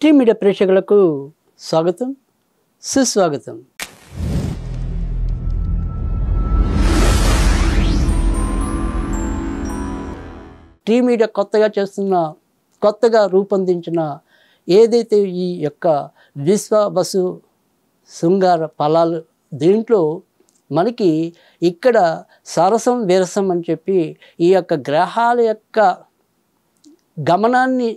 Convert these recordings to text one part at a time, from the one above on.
Tea media ప్రేక్షకులకు స్వాగతం, సుస్వాగతం. టీ మీడియా కొత్తగా రూపొందించిన ఏదైతే ఈ యొక్క విశ్వవసు శృంగార ఫలాలు, దీంట్లో మనకి ఇక్కడ సరసం విరసం అని చెప్పి ఈ యొక్క గ్రహాల యొక్క గమనాన్ని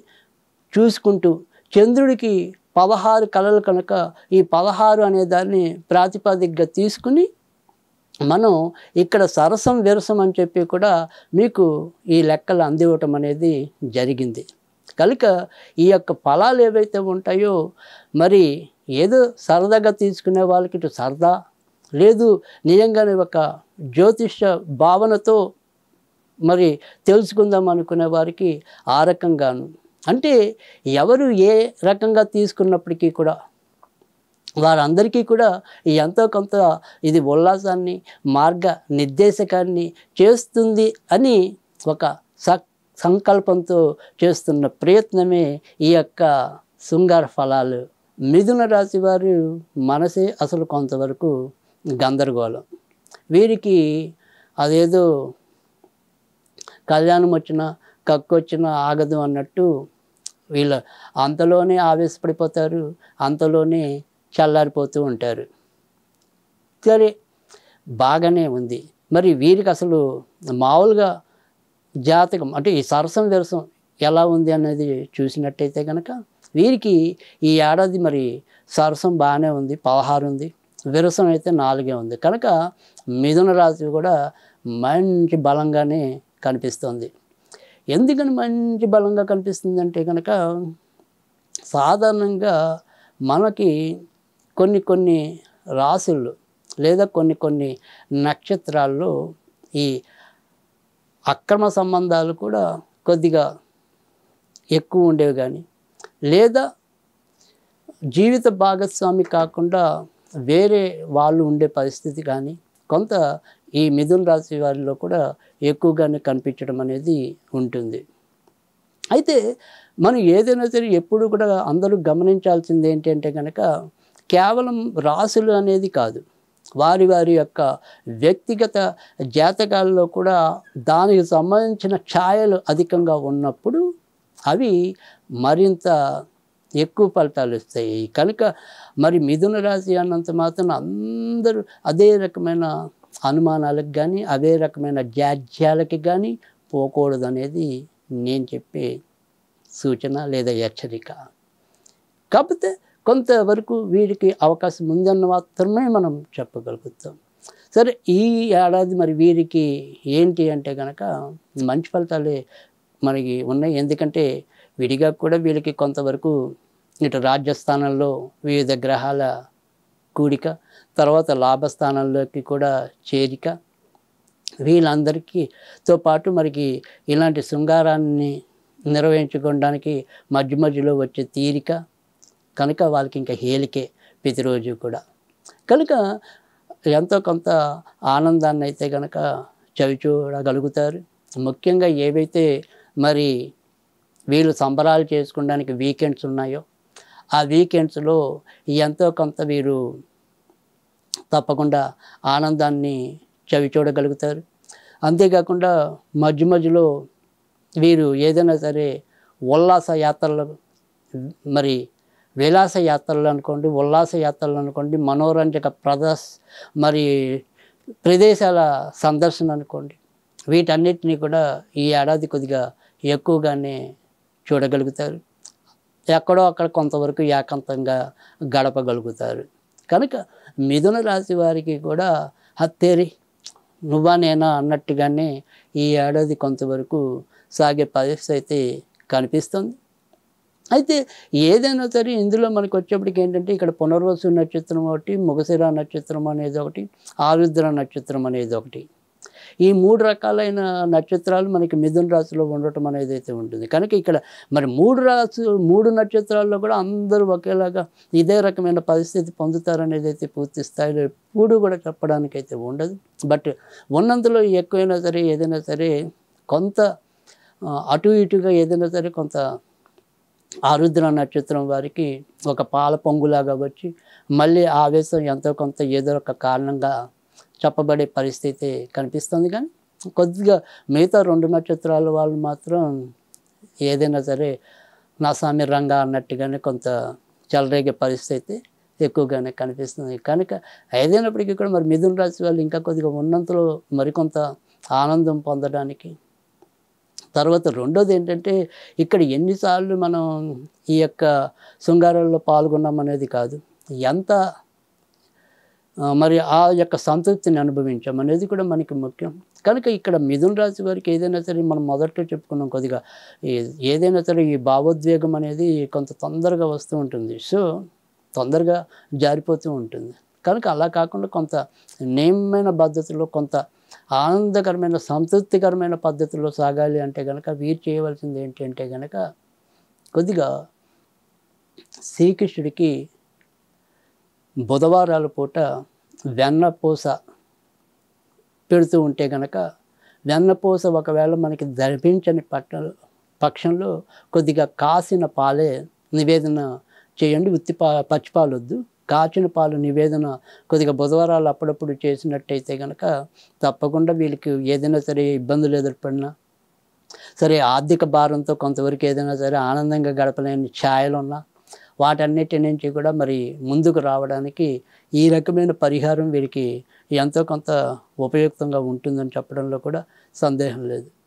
చూసుకుంటూ చంద్రుడికి 16 కళలు కనుక ఈ 16 అనే దాన్ని ప్రాతిపదికగా తీసుకుని మనం ఇక్కడ సరసం విరసం అని చెప్పి కూడా మీకు ఈ లెక్కలు అందివ్వటం అనేది జరిగింది. కనుక ఈ యొక్క ఫలాలు ఏవైతే ఉంటాయో మరి ఏదో సరదాగా తీసుకునే వాళ్ళకి ఇటు సరదా లేదు, నిజంగానే ఒక జ్యోతిష భావనతో మరి తెలుసుకుందాం అనుకునే వారికి ఆ రకంగాను, అంటే ఎవరు ఏ రకంగా తీసుకున్నప్పటికీ కూడా వారందరికీ కూడా ఎంతో కొంత ఇది ఉల్లాసాన్ని, మార్గ నిర్దేశకాన్ని చేస్తుంది అని ఒక సంకల్పంతో చేస్తున్న ప్రయత్నమే ఈ యొక్క శృంగార ఫలాలు. మిథున రాశి వారు మనసే అసలు కొంతవరకు గందరగోళం. వీరికి అదేదో కళ్యాణం వచ్చినా కక్కొచ్చినా ఆగదు అన్నట్టు వీళ్ళు అంతలోనే ఆవేశపడిపోతారు, అంతలోనే చల్లారిపోతూ ఉంటారు. సరే, బాగానే ఉంది. మరి వీరికి అసలు మామూలుగా జాతకం అంటే ఈ సరసం విరసం ఎలా ఉంది అనేది చూసినట్టయితే కనుక వీరికి ఈ ఏడాది మరి సరసం బాగానే ఉంది, 16 ఉంది, విరసం అయితే 4 ఉంది. కనుక మిథున రాశి కూడా మంచి బలంగానే కనిపిస్తుంది. ఎందుకని మంచి బలంగా కనిపిస్తుంది అంటే కనుక సాధారణంగా మనకి కొన్ని రాశుల్లో లేదా కొన్ని నక్షత్రాల్లో ఈ అక్రమ సంబంధాలు కూడా కొద్దిగా ఎక్కువ ఉండేవి, కానీ లేదా జీవిత భాగస్వామి కాకుండా వేరే వాళ్ళు ఉండే పరిస్థితి కానీ కొంత ఈ మిథున రాశి వారిలో కూడా ఎక్కువగానే కనిపించడం అనేది ఉంటుంది. అయితే మనం ఏదైనా సరే ఎప్పుడు కూడా అందరూ గమనించాల్సింది ఏంటి అంటే కనుక కేవలం రాశులు అనేది కాదు, వారి యొక్క వ్యక్తిగత జాతకాల్లో కూడా దానికి సంబంధించిన ఛాయలు అధికంగా ఉన్నప్పుడు అవి మరింత ఎక్కువ ఫలితాలు ఇస్తాయి. కనుక మరి మిథున రాశి అన్నంత మాత్రం అందరూ అదే రకమైన అనుమానాలకు కానీ అదే రకమైన జాడ్యాలకి కానీ పోకూడదు అనేది నేను చెప్పే సూచన లేదా హెచ్చరిక. కాకపోతే కొంతవరకు వీరికి అవకాశం ఉందన్న మాత్రమే మనం చెప్పగలుగుతాం. సరే, ఈ ఏడాది మరి వీరికి ఏంటి అంటే కనుక మంచి ఫలితాలే మనకి ఉన్నాయి. ఎందుకంటే విడిగా కూడా వీళ్ళకి కొంతవరకు ఇటు రాజ్యస్థానంలో వివిధ గ్రహాల కూడిక, తర్వాత లాభస్థానంలోకి కూడా చేరిక, వీళ్ళందరికీతో పాటు మనకి ఇలాంటి శృంగారాన్ని నిర్వహించుకోవడానికి మధ్యలో వచ్చే తీరిక, కనుక వాళ్ళకి ఇంకా హేలికే ప్రతిరోజు కూడా. కనుక ఎంతో కొంత ఆనందాన్ని అయితే కనుక చవి చూడగలుగుతారు. ముఖ్యంగా ఏవైతే మరి వీళ్ళు సంబరాలు చేసుకోవడానికి వీకెండ్స్ ఉన్నాయో ఆ వీకెండ్స్లో ఎంతో కొంత వీరు తప్పకుండా ఆనందాన్ని చవి చూడగలుగుతారు. అంతేకాకుండా మధ్యలో వీరు ఏదైనా సరే ఉల్లాస యాత్రలు, మరి విలాస యాత్రలు అనుకోండి, ఉల్లాస యాత్రలు అనుకోండి, మనోరంజక మరి ప్రదేశాల సందర్శన అనుకోండి, వీటన్నిటినీ కూడా ఈ ఏడాది కొద్దిగా ఎక్కువగానే చూడగలుగుతారు. ఎక్కడో అక్కడ కొంతవరకు ఏకాంతంగా గడపగలుగుతారు. కనుక మిథున రాశి వారికి కూడా హత్తేరి నువ్వా నేనా అన్నట్టుగానే ఈ ఏడాది కొంతవరకు సాగే పరిస్థితి అయితే కనిపిస్తుంది. అయితే ఏదైనా సరే ఇందులో మనకు వచ్చేప్పటికి ఏంటంటే ఇక్కడ పునర్వసు నక్షత్రం ఒకటి, మృగశిర నక్షత్రం అనేది ఒకటి, ఆరుద్ర నక్షత్రం అనేది ఒకటి, ఈ 3 రకాలైన నక్షత్రాలు మనకి మిథున రాశిలో ఉండటం అనేది అయితే ఉంటుంది. కనుక ఇక్కడ మరి 3 నక్షత్రాల్లో కూడా అందరూ ఒకేలాగా ఇదే రకమైన పరిస్థితి పొందుతారనేది అయితే పూర్తి స్థాయిలో ఎప్పుడు కూడా చెప్పడానికైతే ఉండదు. బట్ ఉన్నంతలో ఎక్కువైనా సరే ఏదైనా సరే కొంత అటు ఇటుగా ఏదైనా సరే కొంత ఆరుద్ర నక్షత్రం వారికి ఒక పాల పొంగులాగా వచ్చి మళ్ళీ ఆవేశం ఎంతో కొంత ఏదో ఒక కారణంగా చెప్పబడే పరిస్థితి కనిపిస్తుంది. కానీ కొద్దిగా మిగతా 2 నక్షత్రాల వాళ్ళు మాత్రం ఏదైనా సరే నా స్వామి రంగా అన్నట్టుగానే కొంత చెలరేగే పరిస్థితి ఎక్కువగానే కనిపిస్తుంది. కనుక ఏదైనప్పటికీ కూడా మరి మిథున రాశి వాళ్ళు ఇంకా కొద్దిగా ఉన్నంతలో మరికొంత ఆనందం పొందడానికి, తర్వాత రెండోది ఏంటంటే ఇక్కడ ఎన్నిసార్లు మనం ఈ యొక్క శృంగారాల్లో పాల్గొన్నాం అనేది కాదు, ఎంత మరి ఆ యొక్క సంతృప్తిని అనుభవించాం అనేది కూడా మనకి ముఖ్యం. కనుక ఇక్కడ మిథున రాశి వారికి ఏదైనా సరే మనం మొదట్లో చెప్పుకున్నాం కొద్దిగా ఏదైనా సరే ఈ భావోద్వేగం అనేది కొంత తొందరగా వస్తూ ఉంటుంది. సో తొందరగా జారిపోతూ ఉంటుంది. కనుక అలా కాకుండా కొంత నియమమైన పద్ధతిలో, కొంత ఆనందకరమైన సంతృప్తికరమైన పద్ధతిలో సాగాలి అంటే కనుక వీరు చేయవలసింది ఏంటి అంటే కనుక కొద్దిగా శ్రీకృష్ణుడికి బుధవారాల పూట వెన్నపూస పెడుతూ ఉంటే కనుక, వెన్నపూస ఒకవేళ మనకి ధరించని పక్షంలో కొద్దిగా కాసిన పాలే నివేదన చేయండి. పచ్చిపాలు వద్దు, కాచిన పాలు నివేదన కొద్దిగా బుధవారాలు అప్పుడప్పుడు చేసినట్టయితే కనుక తప్పకుండా వీళ్ళకి ఏదైనా సరే ఇబ్బందులు ఎదుర్పడినా సరే, ఆర్థిక భారంతో కొంతవరకు ఏదైనా సరే ఆనందంగా గడపలేని ఛాయలున్నా వాటన్నిటి నుంచి కూడా మరి ముందుకు రావడానికి ఈ రకమైన పరిహారం వీరికి ఎంతో కొంత ఉపయుక్తంగా ఉంటుందని చెప్పడంలో కూడా సందేహం లేదు.